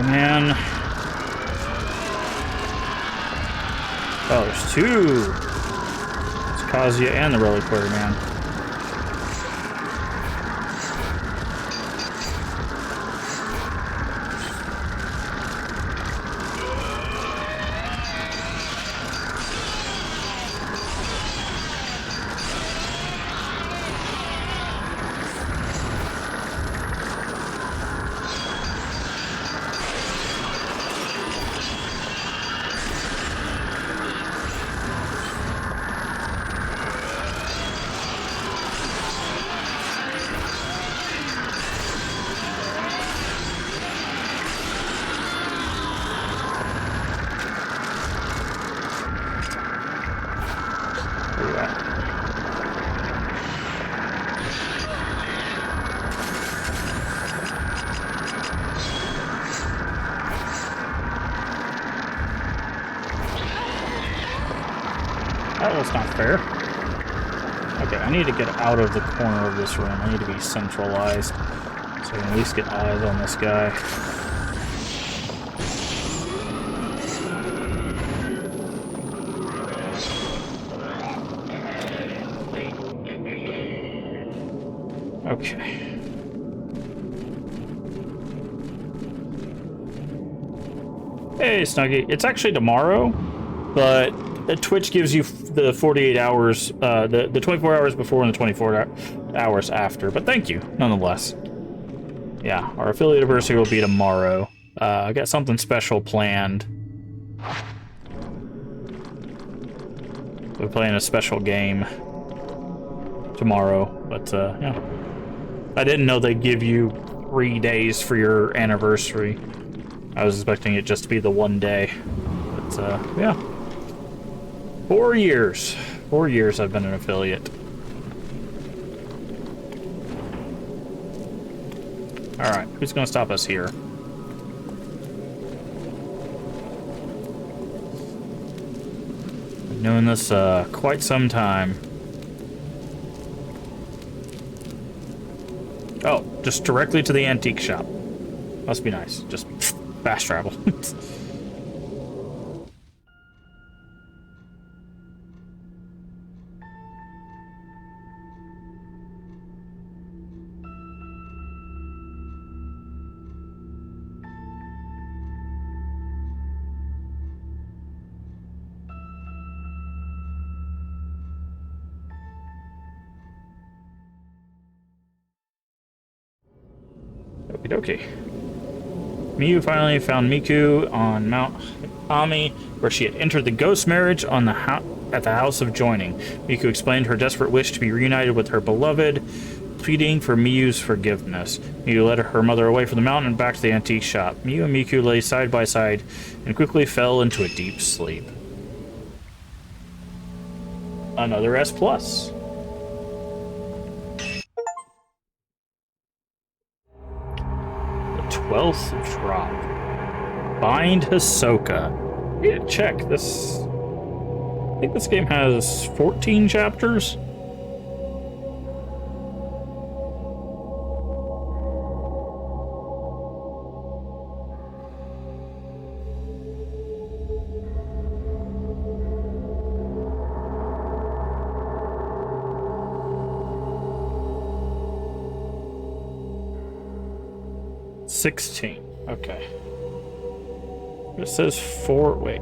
man. Oh, there's two. It's Kazuya and the Reliquary man. That was not fair. Okay, I need to get out of the corner of this room. I need to be centralized so I can at least get eyes on this guy. Okay. Hey, Snuggie. It's actually tomorrow, but Twitch gives you the 48 hours, the 24 hours before and the 24 hours after. But thank you, nonetheless. Yeah, our affiliate anniversary will be tomorrow. I got something special planned. We're playing a special game tomorrow, but yeah. I didn't know they'd give you 3 days for your anniversary. I was expecting it just to be the one day. But yeah. 4 years. 4 years I've been an affiliate. Alright, who's gonna stop us here? Been doing this quite some time. Oh, just directly to the antique shop. Must be nice. Just fast travel. Okie dokie. Miyu finally found Miku on Mount Ami, where she had entered the ghost marriage on the at the House of Joining. Miku explained her desperate wish to be reunited with her beloved, pleading for Miyu's forgiveness. Miyu led her mother away from the mountain and back to the antique shop. Miyu and Miku lay side by side and quickly fell into a deep sleep. Another S+. 12th drop. Bind Hisoka. Yeah, check this. I think this game has 14 chapters. Okay. It says 4. Wait.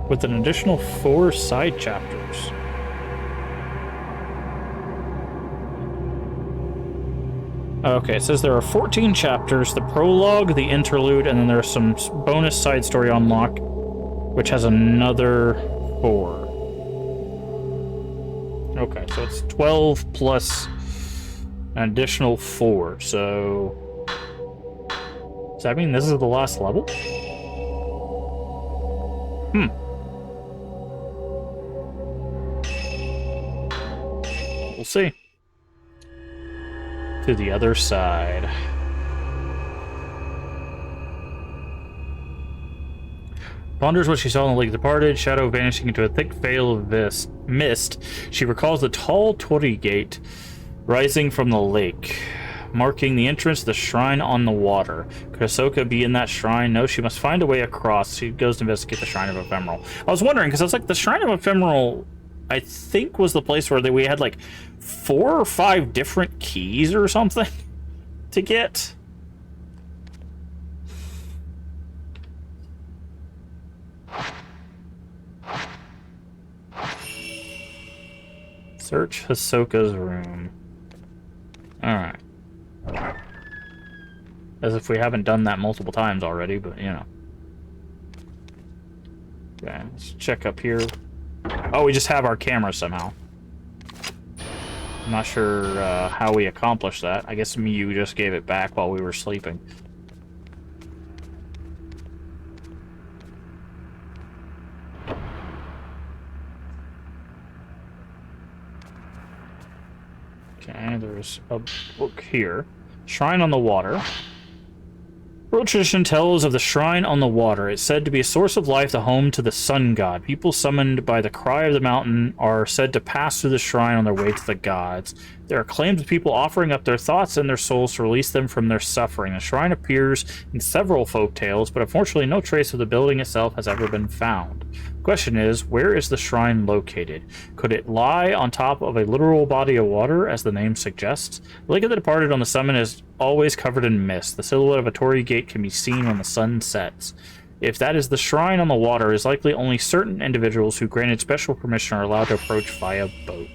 With an additional 4 side chapters. Okay, it says there are 14 chapters, the prologue, the interlude, and then there's some bonus side story unlock, which has another 4. Okay, so it's 12 plus an additional 4, so does that mean this is the last level? We'll see. To the other side. Ponders what she saw in the lake departed, shadow vanishing into a thick veil of mist. She recalls the tall torii gate rising from the lake. marking the entrance to the shrine on the water. Could Ahsoka be in that shrine? No, she must find a way across. She goes to investigate the Shrine of Ephemeral. I was wondering, because I was like, the Shrine of Ephemeral, I think, was the place where we had like 4 or 5 different keys or something to get. Search Ahsoka's room. Alright. As if we haven't done that multiple times already, but, you know. Okay, let's check up here. Oh, we just have our camera somehow. I'm not sure how we accomplished that. I guess Miyu just gave it back while we were sleeping. Okay, there's a book here. Shrine on the Water. Oral tradition tells of the Shrine on the Water. It's said to be a source of life, the home to the sun god. People summoned by the cry of the mountain are said to pass through the shrine on their way to the gods. There are claims of people offering up their thoughts and their souls to release them from their suffering. The shrine appears in several folk tales, but unfortunately no trace of the building itself has ever been found. The question is, where is the shrine located? Could it lie on top of a literal body of water, as the name suggests? The Lake of the Departed on the summit is always covered in mist. The silhouette of a torii gate can be seen when the sun sets. If that is the shrine on the water, it is likely only certain individuals who granted special permission are allowed to approach via boat.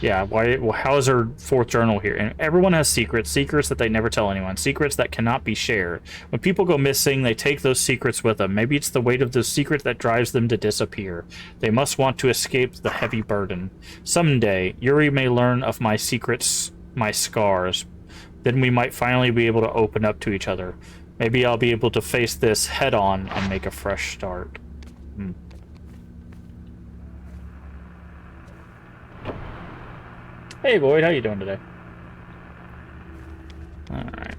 Yeah, why? Well, how is her 4th journal here? And everyone has secrets that they never tell anyone, secrets that cannot be shared. When people go missing, they take those secrets with them. Maybe it's the weight of those secrets that drives them to disappear. They must want to escape the heavy burden. Someday, Yuri may learn of my secrets, my scars. Then we might finally be able to open up to each other. Maybe I'll be able to face this head-on and make a fresh start. Hey Boyd, how you doing today? Alright.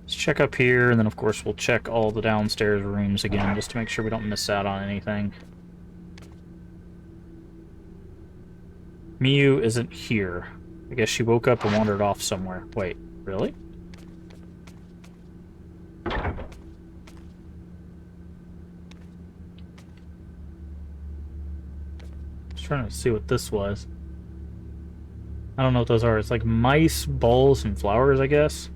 Let's check up here, and then of course we'll check all the downstairs rooms again, just to make sure we don't miss out on anything. Miyu isn't here. I guess she woke up and wandered off somewhere. Wait, really? Trying to see what this was. I don't know what those are. It's like mice, balls, and flowers, I guess.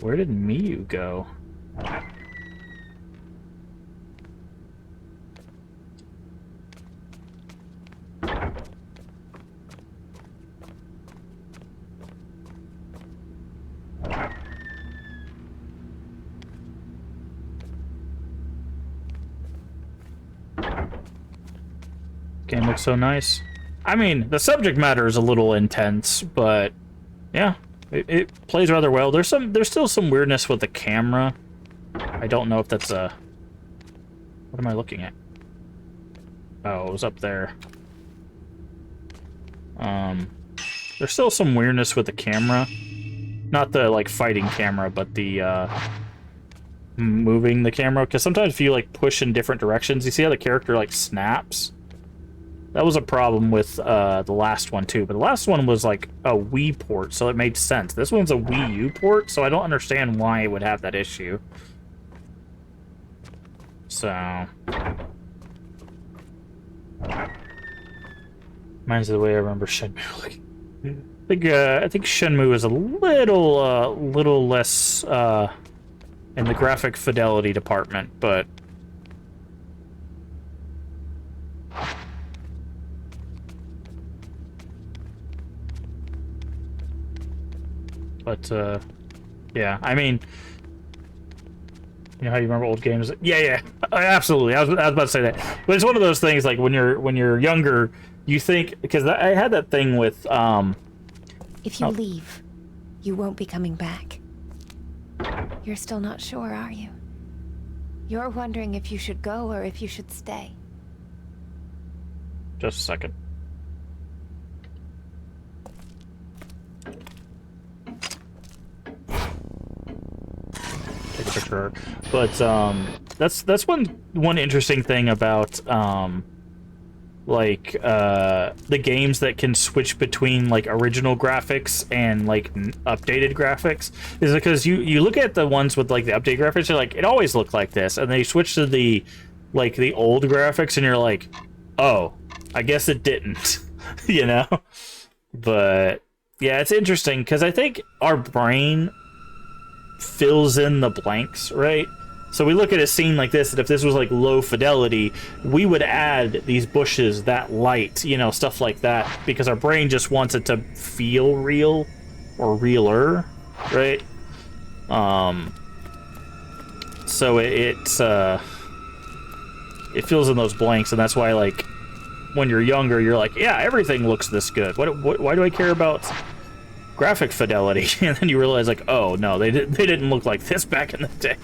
Where did Miyu go? Game looks so nice. I mean, the subject matter is a little intense, but yeah, it plays rather well. There's still some weirdness with the camera. I don't know if that's a... What am I looking at? Oh, it was up there. There's still some weirdness with the camera. Not the, like, fighting camera, but the, moving the camera. Because sometimes if you, like, push in different directions, you see how the character, like, snaps? That was a problem with the last one, too. But the last one was, like, a Wii port, so it made sense. This one's a Wii U port, so I don't understand why it would have that issue. So... Reminds me of the way I remember Shenmue looking. I think Shenmue is a little less in the graphic fidelity department, but... yeah, I mean, you know how you remember old games? Yeah, absolutely. I was about to say that. But it's one of those things, like, when you're younger, you think, because I had that thing with, If you leave, you won't be coming back. You're still not sure, are you? You're wondering if you should go or if you should stay. Just a second. Take a picture of her. But, that's one interesting thing about the games that can switch between like original graphics and like updated graphics is because you look at the ones with like the updated graphics, you're like, it always looked like this, and then you switch to the old graphics and you're like, oh, I guess it didn't. You know. But yeah, it's interesting because I think our brain fills in the blanks, right? So we look at a scene like this, and if this was like low fidelity, we would add these bushes, that light, you know, stuff like that, because our brain just wants it to feel real or realer, right? So it fills in those blanks, and that's why, like, when you're younger, you're like, yeah, everything looks this good. Why do I care about graphic fidelity? And then you realize, like, oh no, they didn't look like this back in the day.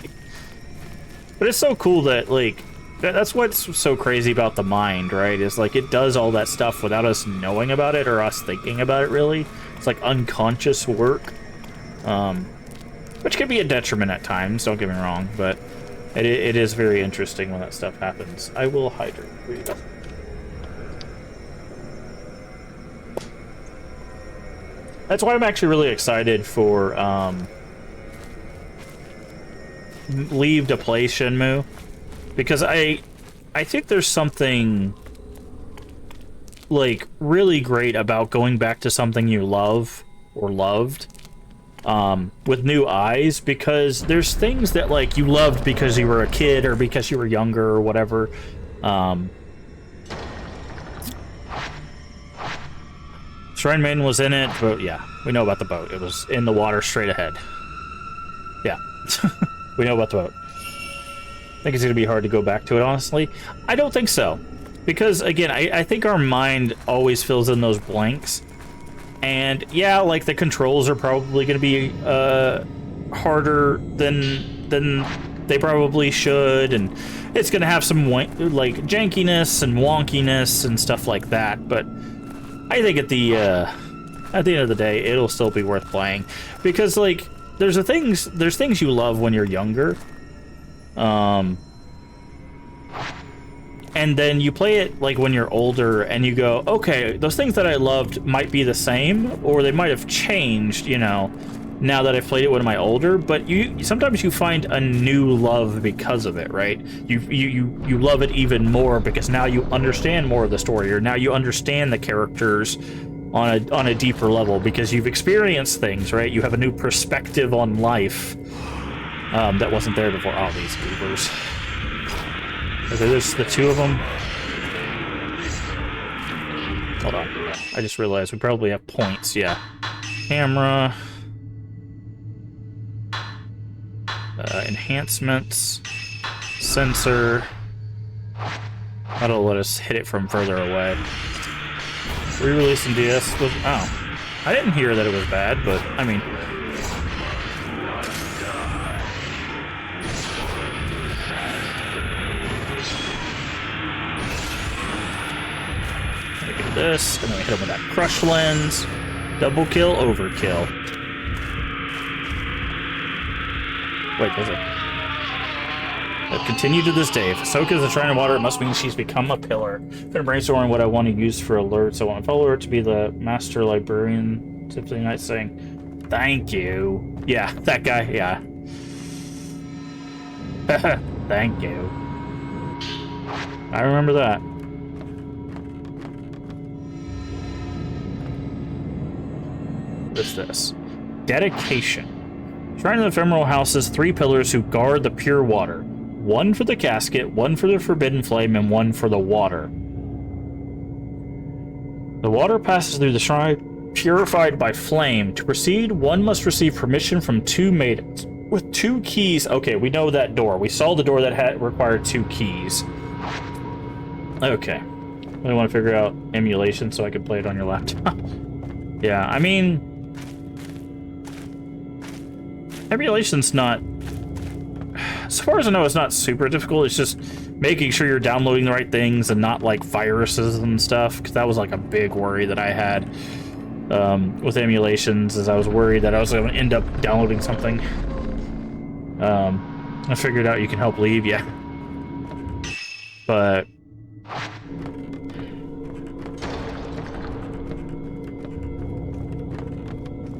But it's so cool that, like, that's what's so crazy about the mind, right? Is like it does all that stuff without us knowing about it or us thinking about it. Really, it's like unconscious work, which can be a detriment at times. Don't get me wrong, but it is very interesting when that stuff happens. I will hydrate for you. That's why I'm actually really excited for Leave to play Shenmue, because I think there's something like really great about going back to something you love or loved with new eyes, because there's things that like you loved because you were a kid or because you were younger or whatever. Shrine Maiden was in it, but yeah, we know about the boat. It was in the water straight ahead. Yeah. We know about the boat. I think it's going to be hard to go back to it, honestly. I don't think so. Because, again, I think our mind always fills in those blanks. And, yeah, like, the controls are probably going to be harder than they probably should. And it's going to have some, like, jankiness and wonkiness and stuff like that. But I think at the end of the day, it'll still be worth playing. Because, like, there's things you love when you're younger, and then you play it like when you're older, and you go, okay, those things that I loved might be the same, or they might have changed, you know, now that I've played it when I'm older. But sometimes you find a new love because of it, right? You love it even more because now you understand more of the story, or now you understand the characters on a deeper level because you've experienced things, right? You have a new perspective on life that wasn't there before. Oh, these goobers. Okay, there's the two of them. Hold on. I just realized we probably have points, yeah. Camera. Enhancements. Sensor. That'll let us hit it from further away. Re-release in DS was... Oh. I didn't hear that it was bad, but, I mean... Gonna get this, and then we hit him with that crush lens. Double kill, overkill. Wait, is it? Continue to this day. If Ahsoka is a shrine of water, it must mean she's become a pillar. I'm gonna brainstorm what I want to use for alerts. I want my follower to be the master librarian. Simply night saying, "Thank you." Yeah, that guy. Yeah. Thank you. I remember that. What is this? Dedication. Shrine of the Ephemeral House has 3 pillars who guard the pure water. 1 for the casket, 1 for the forbidden flame, and 1 for the water. The water passes through the shrine purified by flame. To proceed, one must receive permission from 2 maidens with 2 keys. Okay, we know that door. We saw the door that required 2 keys. Okay. I want to figure out emulation so I can play it on your laptop. Yeah, I mean... emulation's not... as far as I know, it's not super difficult. It's just making sure you're downloading the right things and not, like, viruses and stuff, because that was, like, a big worry that I had with emulations, is I was worried that I was going to end up downloading something. I figured out you can help leave, yeah. But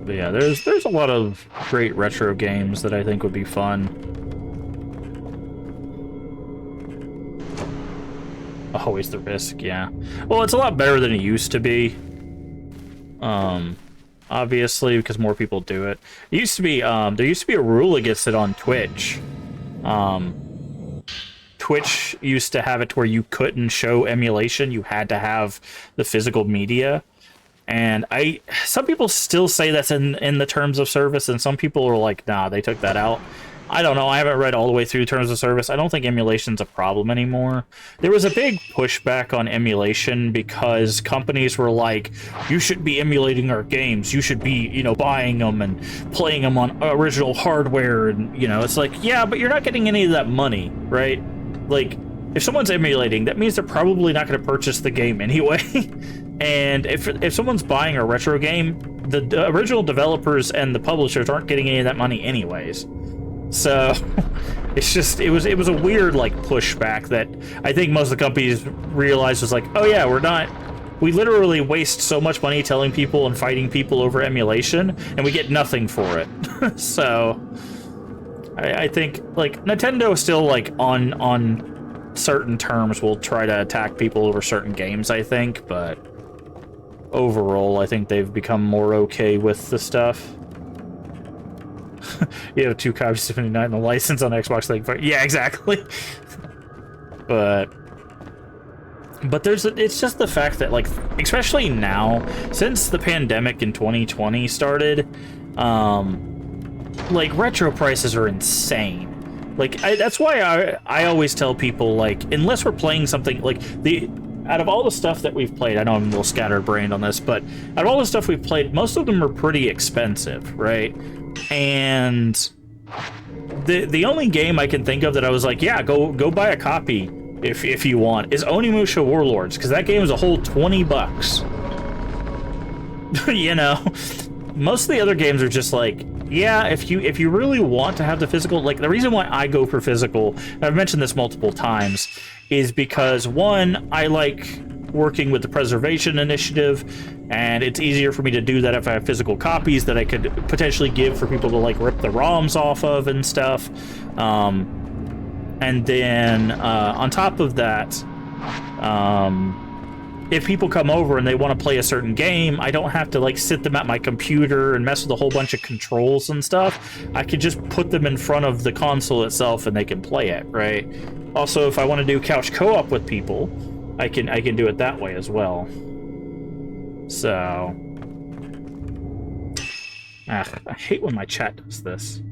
yeah, there's a lot of great retro games that I think would be fun. Always the risk, yeah. Well, it's a lot better than it used to be. Obviously, because more people do it. It used to be, there used to be a rule against it on Twitch. Twitch used to have it to where you couldn't show emulation. You had to have the physical media. And some people still say that's in the terms of service, and some people are like, nah, they took that out. I don't know. I haven't read all the way through terms of service. I don't think emulation's a problem anymore. There was a big pushback on emulation because companies were like, you shouldn't be emulating our games. You should be, you know, buying them and playing them on original hardware. And, you know, it's like, yeah, but you're not getting any of that money, right? Like, if someone's emulating, that means they're probably not going to purchase the game anyway. And if someone's buying a retro game, the original developers and the publishers aren't getting any of that money anyways. So it's just it was a weird like pushback that I think most of the companies realized was like, oh yeah, we literally waste so much money telling people and fighting people over emulation, and we get nothing for it. So I think like Nintendo still like on certain terms will try to attack people over certain games, I think, but overall I think they've become more okay with the stuff. You have 2 copies of 79 and the license on Xbox, like, yeah, exactly. but it's just the fact that, like, especially now, since the pandemic in 2020 started, like, retro prices are insane. Like, that's why I always tell people, like, unless we're playing something, like, out of all the stuff that we've played, I know I'm a little scatterbrained on this, but out of all the stuff we've played, most of them are pretty expensive, right? And the only game I can think of that I was like, yeah, go buy a copy if you want, is Onimusha Warlords, because that game is a whole $20. You know, most of the other games are just like, yeah, if you really want to have the physical, like, the reason why I go for physical, and I've mentioned this multiple times, is because, one, I like working with the preservation initiative, and it's easier for me to do that if I have physical copies that I could potentially give for people to like rip the ROMs off of and stuff. And then on top of that, if people come over and they want to play a certain game, I don't have to like sit them at my computer and mess with a whole bunch of controls and stuff. I could just put them in front of the console itself and they can play it, right? Also, if I want to do couch co-op with people, I can do it that way as well. So, I hate when my chat does this.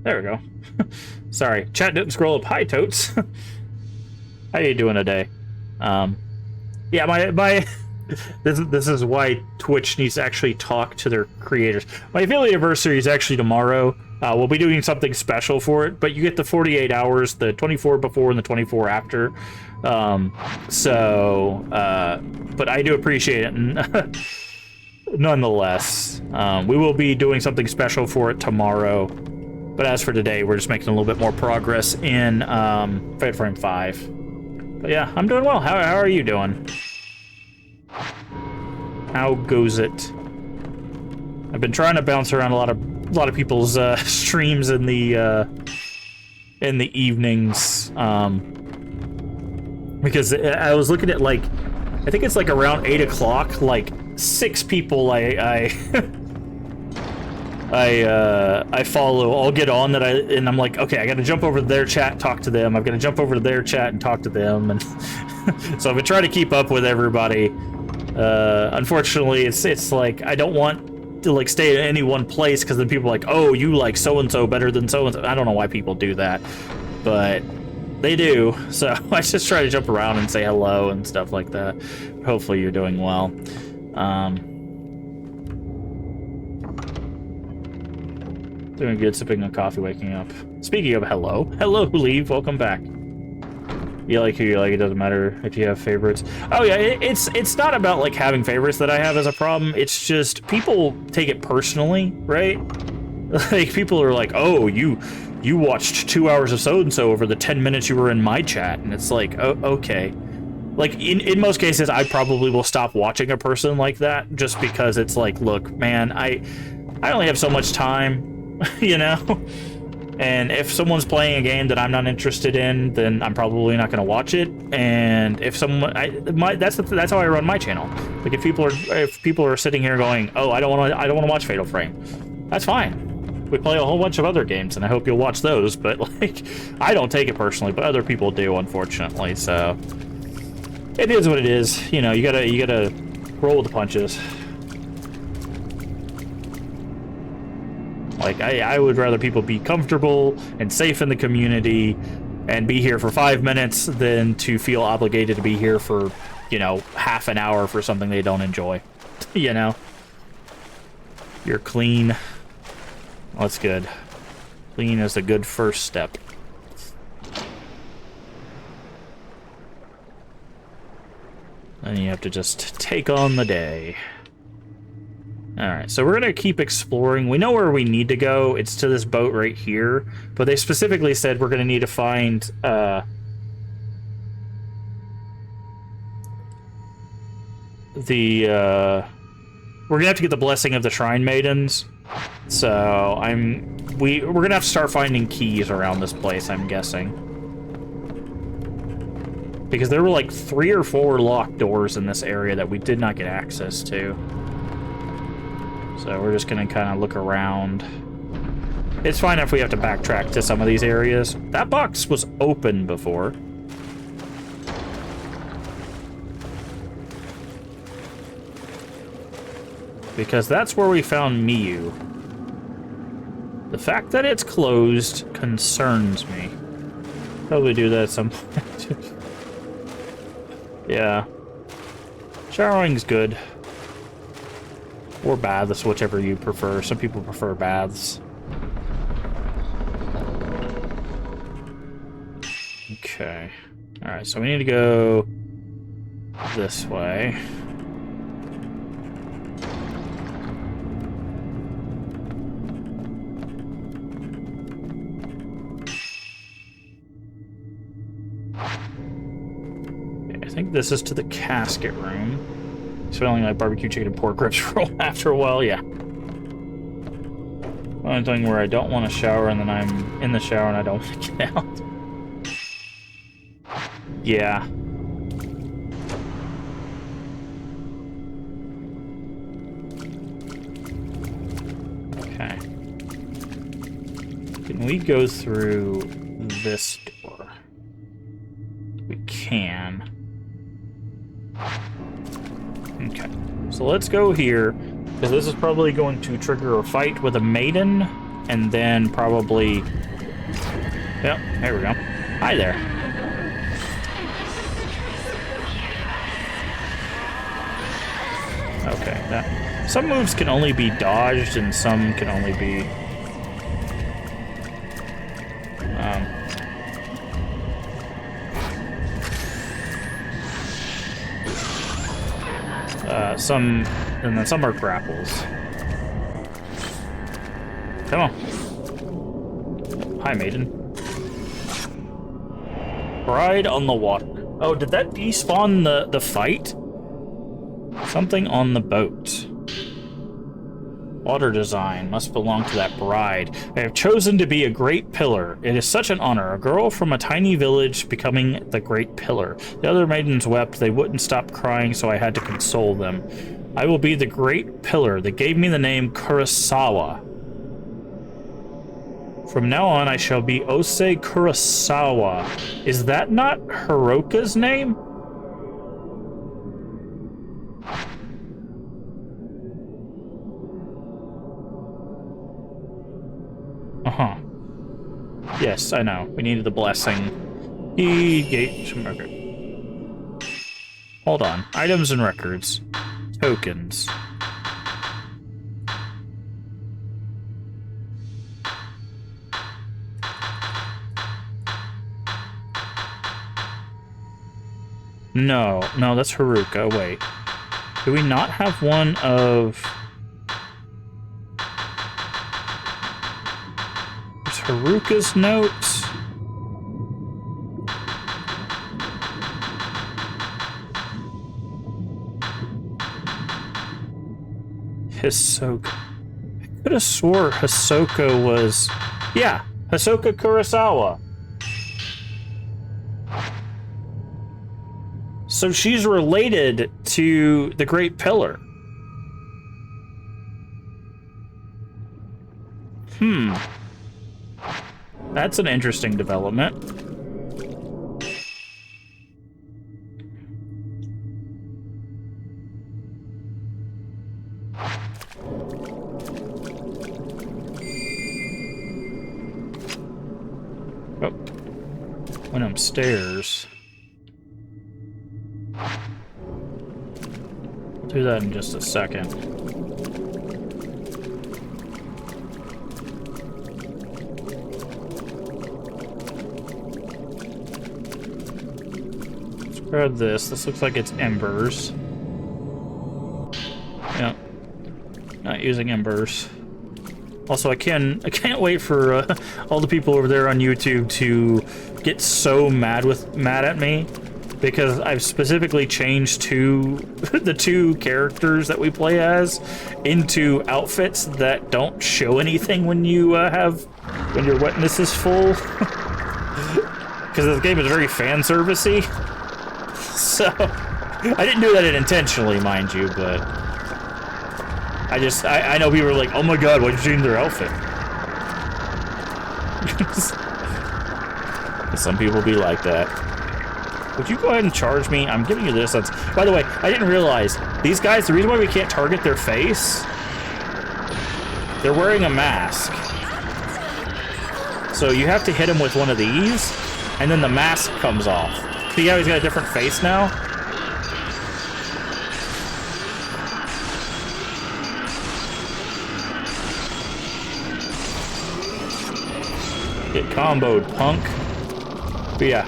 There we go. Sorry, chat didn't scroll up. Hi, Totes. How you doing today? Yeah, my this is why Twitch needs to actually talk to their creators. My affiliate anniversary is actually tomorrow. We'll be doing something special for it, but you get the 48 hours, the 24 before and the 24 after. But I do appreciate it, and nonetheless, we will be doing something special for it tomorrow. But as for today, we're just making a little bit more progress in Fatal Frame 5. But yeah, I'm doing well. How are you doing? How goes it? I've been trying to bounce around a lot of people's streams in the evenings, because I was looking at, like, I think it's like around 8 o'clock, like 6 people I follow, I'll get on and I'm like, okay, I gotta jump over to their chat, talk to them. I've got to jump over to their chat and talk to them, and so I've been trying to keep up with everybody. Unfortunately, it's like I don't want to like stay in any one place, because then people are like, oh, you like so and so better than so and so. I don't know why people do that, but they do. So I just try to jump around and say hello and stuff like that. Hopefully you're doing well. Doing good, sipping on coffee, waking up. Speaking of hello, Leave, welcome back. You like who you like, it doesn't matter if you have favorites. Oh yeah, it's not about like having favorites that I have as a problem, it's just people take it personally, right? Like people are like, oh, you you watched 2 hours of so-and-so over the 10 minutes you were in my chat. And it's like, oh, okay. Like, in most cases, I probably will stop watching a person like that just because it's like, look, man, I only have so much time, you know? And if someone's playing a game that I'm not interested in, then I'm probably not going to watch it. And if someone, that's how I run my channel. Like, if people are sitting here going, oh, I don't want to watch Fatal Frame, that's fine. We play a whole bunch of other games, and I hope you'll watch those. But like, I don't take it personally, but other people do, unfortunately. So it is what it is. You know, you gotta roll with the punches. Like, I would rather people be comfortable and safe in the community and be here for 5 minutes than to feel obligated to be here for, you know, half an hour for something they don't enjoy. You know? You're clean. Well, that's good. Clean is a good first step. Then you have to just take on the day. Alright, so we're going to keep exploring. We know where we need to go. It's to this boat right here. But they specifically said we're going to need to find... we're going to have to get the blessing of the Shrine Maidens. So, we're going to have to start finding keys around this place, I'm guessing. Because there were like 3 or 4 locked doors in this area that we did not get access to. So we're just going to kind of look around. It's fine if we have to backtrack to some of these areas. That box was open before. Because that's where we found Miyu. The fact that it's closed concerns me. Probably do that at some point. Yeah. Showering's good. Or baths, whichever you prefer. Some people prefer baths. Okay. Alright, so we need to go this way. Okay, I think this is to the casket room. Smelling like barbecue chicken and pork ribs roll after a while, yeah. One thing where I don't want to shower and then I'm in the shower and I don't want to get out. Yeah. Okay. Can we go through this door? We can. Okay, so let's go here, because this is probably going to trigger a fight with a Maiden, and then probably... Yep, there we go. Hi there. Okay, that... Some moves can only be dodged, and some can only be... and then some are grapples. Come on. Hi, Maiden. Bride on the water. Oh, did that despawn the fight? Something on the boat. Water design must belong to that bride. I have chosen to be a great pillar. It is such an honor. A girl from a tiny village becoming the great pillar. The other maidens wept. They wouldn't stop crying, so I had to console them. I will be the great pillar that gave me the name Kurosawa. From now on, I shall be Ose Kurosawa. Is that not Hiroka's name? Uh-huh. Yes, I know. We needed the blessing. Okay. Hold on. Items and records. Tokens. No, that's Haruka. Wait. Do we not have one of... There's Haruka's notes. Hisoka. I could have swore Hisoka was... Yeah, Hisoka Kurosawa. So she's related to the Great Pillar. That's an interesting development. Oh. Went upstairs. I'll do that in just a second. Grab this. This looks like it's embers. Yeah. Not using embers. Also, I can't wait for all the people over there on YouTube to get so mad at me because I've specifically changed the two characters that we play as into outfits that don't show anything when your wetness is full. Because this game is very fan servicey. So, I didn't do that intentionally, mind you, but I know people are like, oh my god, why'd you change their outfit? Some people be like that. Would you go ahead and charge me? I'm giving you this. By the way, I didn't realize, these guys, the reason why we can't target their face, they're wearing a mask. So you have to hit him with one of these, and then the mask comes off. See how he's got a different face now? Get comboed, punk. But yeah.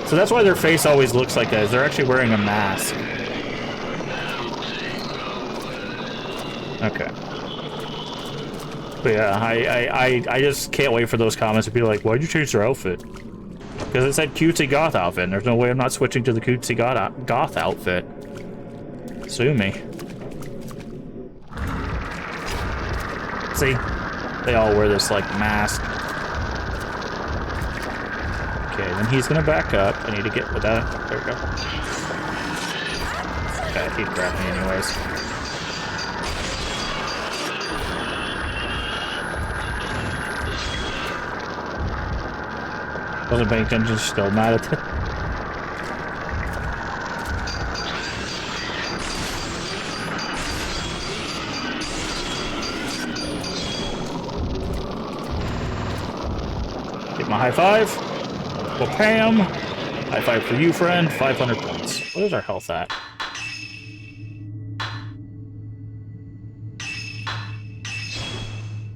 So that's why their face always looks like that, is they're actually wearing a mask. Okay. But yeah, I just can't wait for those comments to be like, why'd you change their outfit? Because it said cutesy goth outfit, and there's no way I'm not switching to the cutesy goth outfit. Sue me. See? They all wear this, like, mask. Okay, then he's gonna back up. I need to get with that. There we go. Okay, he'd grab me anyways. Wasn't paying attention, still mad at it. Get my high five. Well, Pam. High five for you, friend. 500 points. What is our health at?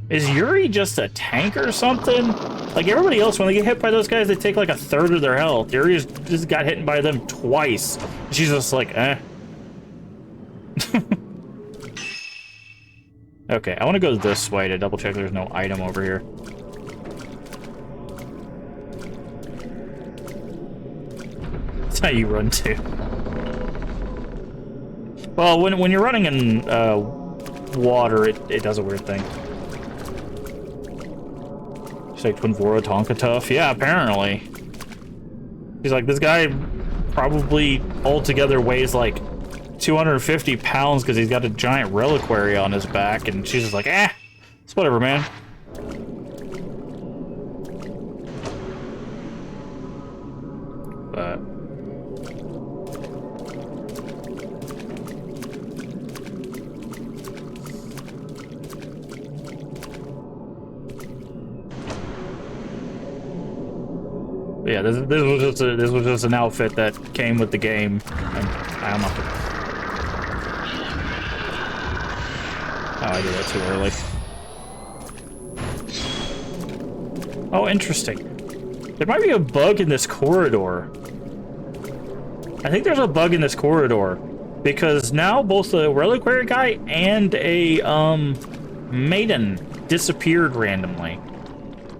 Is Yuri just a tank or something? Like everybody else, when they get hit by those guys, they take like a third of their health. Yuri just got hit by them twice. She's just like, eh. Okay, I want to go this way to double check there's no item over here. That's how you run too. Well, when you're running in water, it does a weird thing. She's like, Twinvora Tonka tough? Yeah, apparently. He's like, this guy probably altogether weighs like 250 pounds because he's got a giant reliquary on his back, and she's just like, eh, it's whatever, man. But yeah, this was just an outfit that came with the game, and I don't know. Oh, I did that too early. Oh, interesting. There might be a bug in this corridor. I think there's a bug in this corridor because now both the reliquary guy and a Maiden disappeared randomly.